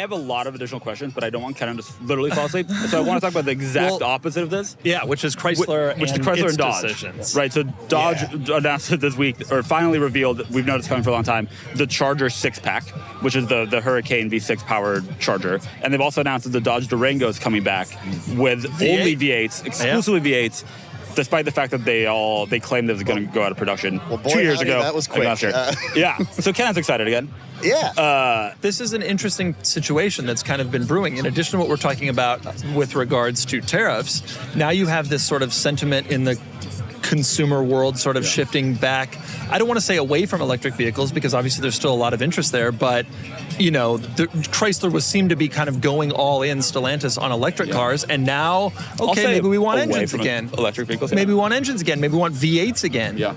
have a lot of additional questions, but I don't want Ken to literally fall asleep. So I want to talk about the exact opposite of this. Yeah, which is Chrysler and Dodge decisions. Right, so Dodge announced it this week, or finally revealed, we've noticed coming for a long time, the Charger 6-pack, which is the Hurricane V6 powered Charger. And they've also announced that the Dodge Durango is coming back with only V8s, exclusively V8s, despite the fact that they claimed it was going to go out of production 2 years ago. That was quick. Last year. Yeah, so Ken's excited again. Yeah. This is an interesting situation that's kind of been brewing. In addition to what we're talking about with regards to tariffs, now you have this sort of sentiment in the consumer world sort of shifting back. I don't want to say away from electric vehicles because obviously there's still a lot of interest there, but Chrysler seemed to be kind of going all in, Stellantis, on electric cars, and now, maybe we want engines again. Electric vehicles. Maybe we want engines again. Maybe we want V8s again. Yeah.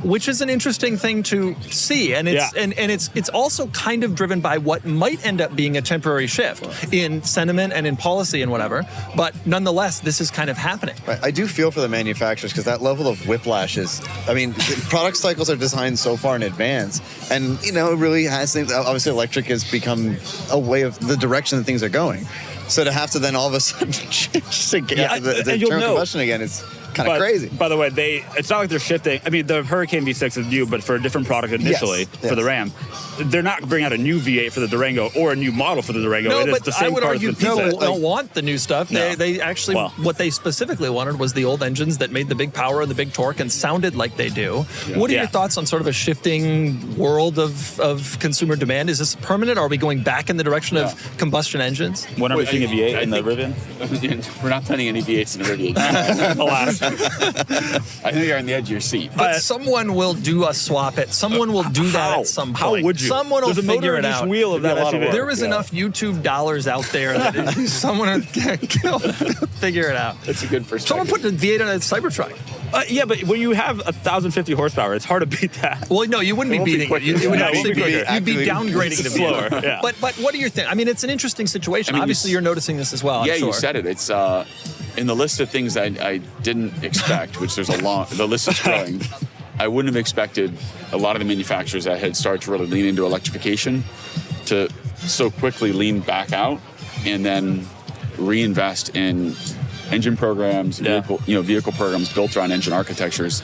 Which is an interesting thing to see, and it's also kind of driven by what might end up being a temporary shift in sentiment and in policy and whatever. But nonetheless, this is kind of happening. Right. I do feel for the manufacturers because that level of whiplash is. I mean, product cycles are designed so far in advance, and it really has things. Obviously, electric has become a way of the direction that things are going. So to have to then all of a sudden change to get the internal combustion again is kind of crazy. By the way, it's not like they're shifting. I mean, the Hurricane V6 is new, but for a different product initially for the Ram. They're not bringing out a new V8 for the Durango or a new model for the Durango. No, it is but the same I would car argue people don't want the new stuff. No. They actually, what they specifically wanted was the old engines that made the big power and the big torque and sounded like they do. Yeah. What are your thoughts on sort of a shifting world of consumer demand? Is this permanent? Are we going back in the direction of combustion engines? When are we seeing a V8 in the Rivian? We're not planning any V8s in the Rivian. Alas. I know you're on the edge of your seat. But someone will do a swap it. Someone will do that at some point. How would you? Someone will figure it out. Wheel of that SUV. There is enough YouTube dollars out there that someone will figure it out. That's a good first. Someone put the V8 on a Cybertruck. Yeah, but when you have 1,050 horsepower, it's hard to beat that. Well, no, you wouldn't be beating it. You would actually you'd be downgrading the slower. Yeah. But what do you think? I mean, it's an interesting situation. Obviously, you're noticing this as well. Yeah, I'm sure. You said it. It's in the list of things I didn't expect, which there's the list is growing. I wouldn't have expected a lot of the manufacturers that had started to really lean into electrification to so quickly lean back out and then reinvest in engine programs, vehicle programs built around engine architectures.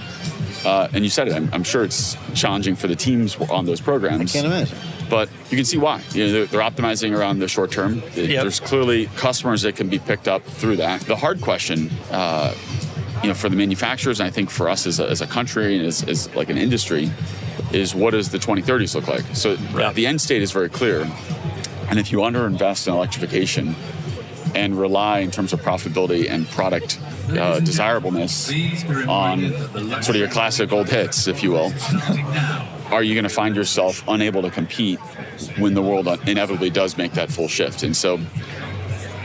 And you said it. I'm sure it's challenging for the teams on those programs. I can't imagine. But you can see why. They're optimizing around the short term. There's clearly customers that can be picked up through that. The hard question, for the manufacturers, and I think for us as a country and as like an industry, is what does the 2030s look like? So the end state is very clear. And if you underinvest in electrification and rely in terms of profitability and product desirableness on sort of your classic old hits, if you will, are you going to find yourself unable to compete when the world inevitably does make that full shift? And so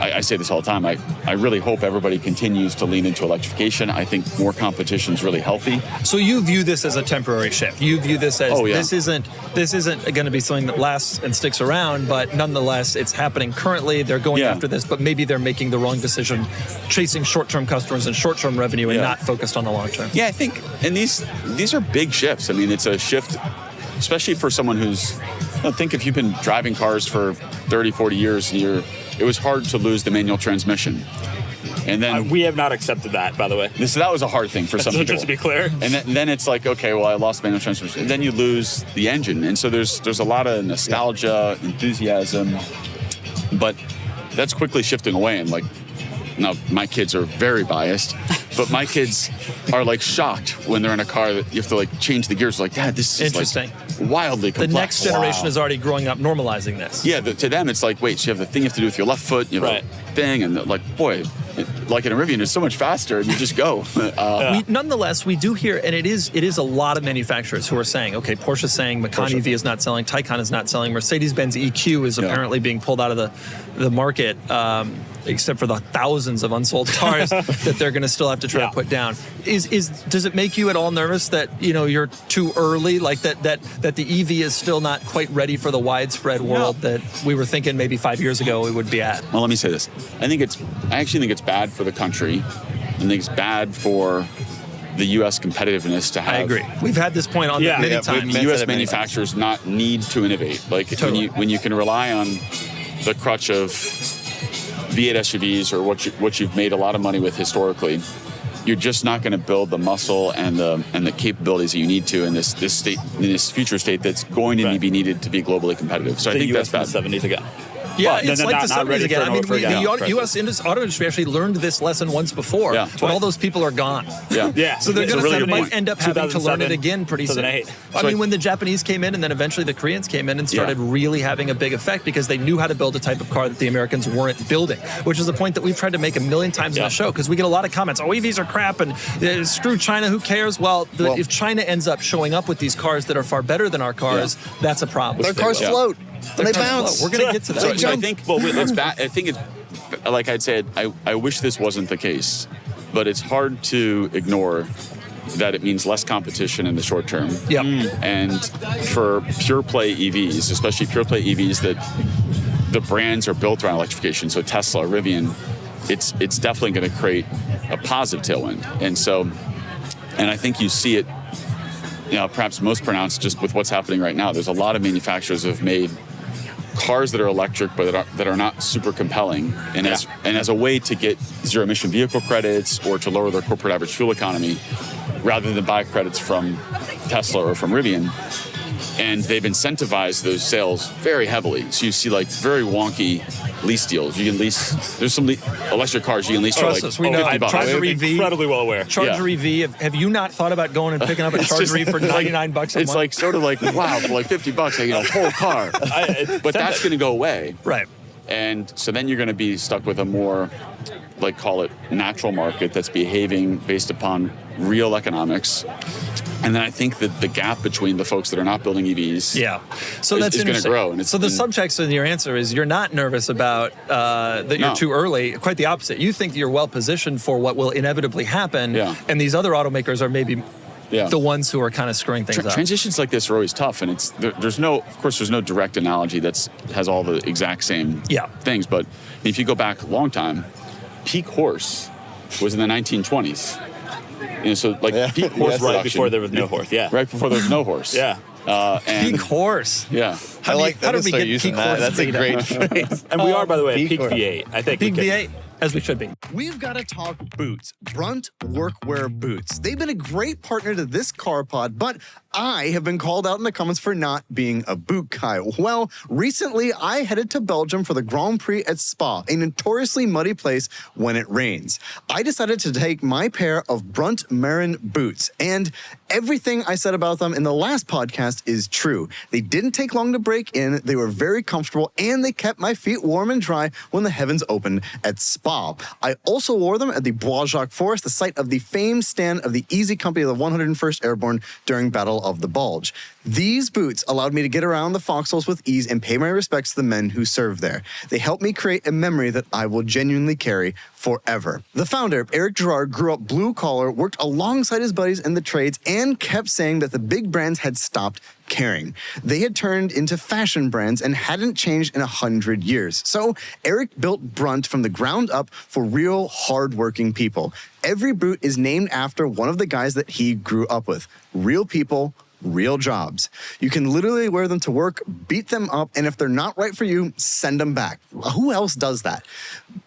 I say this all the time. I really hope everybody continues to lean into electrification. I think more competition is really healthy. So you view this as a temporary shift. You view this as this isn't going to be something that lasts and sticks around, but nonetheless, it's happening currently. They're going after this, but maybe they're making the wrong decision, chasing short-term customers and short-term revenue and not focused on the long-term. Yeah, I think, and these are big shifts. I mean, it's a shift, especially for someone who's, I think if you've been driving cars for 30, 40 years and it was hard to lose the manual transmission. And then we have not accepted that, by the way. So that was a hard thing for some people. Just to be clear. And then it's like, okay, well, I lost manual transmission. And then you lose the engine. And so there's a lot of nostalgia, enthusiasm, but that's quickly shifting away. And now my kids are very biased, but my kids are shocked when they're in a car that you have to change the gears. Dad, this is interesting. Wildly complex. The next generation is already growing up normalizing this. Yeah, to them it's wait, so you have the thing you have to do with your left foot, you have the thing, and boy, like in a Rivian, it's so much faster, and you just go. Nonetheless, we do hear, and it is a lot of manufacturers who are saying, okay, Porsche's saying Macan EV is not selling, Taycan is not selling, Mercedes-Benz EQ is apparently being pulled out of the market, except for the thousands of unsold cars that they're going to still have to try to put down. Does it make you at all nervous that you're too early, that the EV is still not quite ready for the widespread world that we were thinking maybe 5 years ago we would be at? Well, let me say this. I actually think it's bad for the country. I think it's bad for the U.S. competitiveness to have. I agree. We've had this point on many times. U.S. manufacturers not need to innovate. Totally. when you can rely on the crutch of V8 SUVs or what you've made a lot of money with historically, you're just not going to build the muscle and the capabilities that you need to in this future state that's going to be needed to be globally competitive. So I think that's bad. 70s again. Yeah, Well, it's no, like not the 70s ready again. for I mean, the crisis. U.S. auto industry actually learned this lesson once before, Yeah. but all those people are gone. Yeah. Yeah. So they're It's a going to really good might point. end up having to learn it 2007, again pretty soon. 2008. I So mean, when the Japanese came in and then eventually the Koreans came in and started really having a big effect because they knew how to build a type of car that the Americans weren't building, which is a point that we've tried to make a million times in the show because we get a lot of comments, oh, EVs are crap and screw China, who cares? Well, if China ends up showing up with these cars that are far better than our cars, that's a problem. Their cars float. And they bounce. We're going to get to that. So I think, it's bad. I think it's, like I'd said, I wish this wasn't the case, but it's hard to ignore that it means less competition in the short term. Yeah. And for pure play EVs, especially pure play EVs that the brands are built around electrification, so Tesla, Rivian, it's definitely going to create a positive tailwind. And I think you see it, perhaps most pronounced just with what's happening right now. There's a lot of manufacturers who have made cars that are electric but that are not super compelling, and as a way to get zero emission vehicle credits or to lower their corporate average fuel economy, rather than buy credits from Tesla or from Rivian. And they've incentivized those sales very heavily. So you see like very wonky lease deals. You can lease, there's some electric cars you can lease for like Trust us, we know. $50. Charger EV. Incredibly well aware. Charger EV. Have you not thought about going and picking up a Charger EV for $99 a month? It's like sort of like, wow, for like $50, I get a whole car. But that's going to go away. Right. And so then you're going to be stuck with a more, like, call it natural market that's behaving based upon real economics. And then I think that the gap between the folks that are not building EVs so that's is going to grow. And so the subtext in your answer is you're not nervous about that you're too early. Quite the opposite. You think you're well positioned for what will inevitably happen. Yeah. And these other automakers are maybe the ones who are kind of screwing things up. Transitions like this are always tough, and there's no direct analogy that has all the exact same things. But if you go back a long time, peak horse was in the 1920s. So like peak horse right before there was no horse. Yeah. Right before there was no horse. Yeah. And peak horse. Yeah. I like that. How did we get using peak that? horse? That's a great phrase. And we are, by the way, peak peak V8. I think Peak V8, as we should be. We've got to talk boots. Brunt Workwear Boots. They've been a great partner to this car pod, but I have been called out in the comments for not being a boot guy. Well, recently I headed to Belgium for the Grand Prix at Spa, a notoriously muddy place when it rains. I decided to take my pair of Brunt Marin boots, and everything I said about them in the last podcast is true. They didn't take long to break in, they were very comfortable, and they kept my feet warm and dry when the heavens opened at Spa. I also wore them at the Bois Jacques Forest, the site of the famed stand of the Easy Company of the 101st Airborne during Battle of the Bulge. These boots allowed me to get around the foxholes with ease and pay my respects to the men who served there. They helped me create a memory that I will genuinely carry forever. The founder, Eric Girard, grew up blue collar, worked alongside his buddies in the trades, and kept saying that the big brands had stopped caring. They had turned into fashion brands and hadn't changed in 100 years. So Eric built Brunt from the ground up for real hardworking people. Every boot is named after one of the guys that he grew up with. Real people, real jobs. You can literally wear them to work, beat them up, and if they're not right for you, send them back. Who else does that?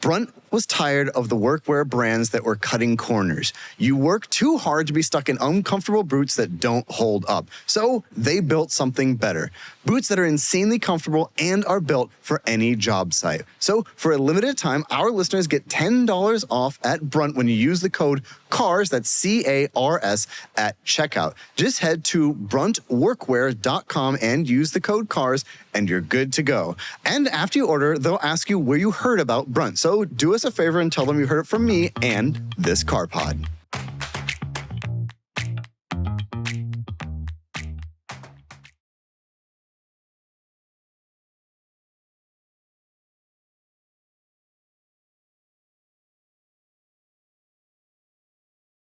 Brunt was tired of the workwear brands that were cutting corners. You work too hard to be stuck in uncomfortable boots that don't hold up. So they built something better. Boots that are insanely comfortable and are built for any job site. So for a limited time, our listeners get $10 off at Brunt when you use the code CARS, that's C-A-R-S, at checkout. Just head to bruntworkwear.com and use the code CARS and you're good to go. And after you order, they'll ask you where you heard about Brunt. So do us a favor and tell them you heard it from me and this car pod.